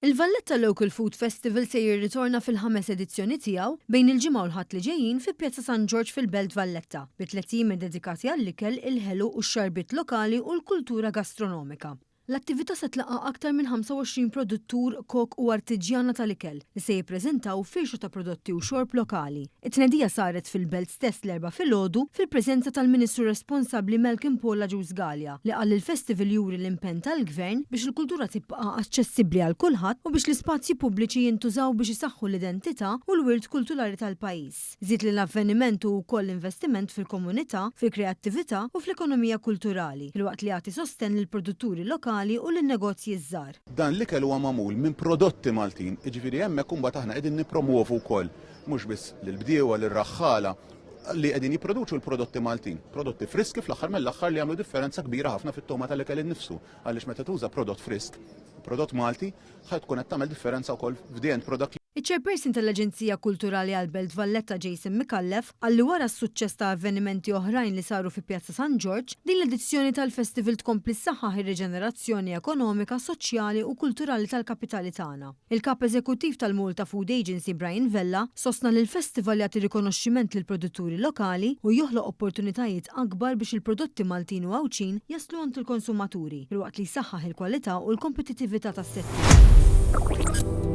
Il-Valletta Local Food Festival se jirritorna fil-5 edizzjoni tiegħu bejn il-ġimgħa u l-ħadd li ġejjin fi Pjazza San George fil-Belt Valletta, bi 30 dedikati għall-ikel, il-ħelu u x-xarbiet lokali u l-kultura gastronomika. L-attività se tlaqa' aktar minn 25 produttur, kok u artiġjana tal-ikel li se jippreżentaw firxa ta' prodotti u xorb lokali. It-tnedija saret fil-Belt stess l-erba' filgħodu fil-preżenza tal-Ministru responsabbli Malcolm Paula Ġużgalja li qal il-festival juri l-impenn tal-Gvern biex il-kultura tibqa' aċċessibbli għal kulħadd u biex l-ispazji pubbliċi jintużaw biex isaħħu l-identità u l-wirt kulturali tal-pajjiż. Żied li l-avveniment u wkoll investiment fil-komunità, fil-kreattività u fl-ekonomija kulturali, filwaqt li jagħti sostenn lill-produtturi lokali u lin-negozji żgħar. Dan l-ikel huwa magħmul minn prodotti Maltin, jiġifieri hemmhekk imbagħad aħna qegħdin nippromuovu wkoll mhux biss lill-bdiewa lir-raħħala li qegħdin jipproduċu l-prodotti Maltin, prodotti friski fl-aħħar mill-aħħar li jagħmlu differenza kbira ħafna fit-toma tal-ikel innifsu, għaliex meta tuża prodott frisk, prodott Malti, ħadd tkun qed tagħmel differenza wkoll f'di end product. Iċ-Chairperson tal-Aġenzija Kulturali għall-Belt Valletta Jason Mikallef għalli wara s-suċċess ta' avvenimenti oħrajn li saru fi Pjazza San George, din l-edizzjoni tal-festival tkompli ssaħħaħ ir-riġenerazzjoni ekonomika, soċjali u kulturali tal-kapitali tagħna. Il-Kap Eżekuttiv tal-Malta Food Agency Brian Vella sostna li l-festival jagħti rikonoxximent lil produtturi lokali u joħloq opportunitajiet akbar biex il-prodotti Maltin u Għawċin jaslu għand il-konsumaturi, filwaqt li jsaħħaħ il-kwalità u l-kompetittività tas-settur.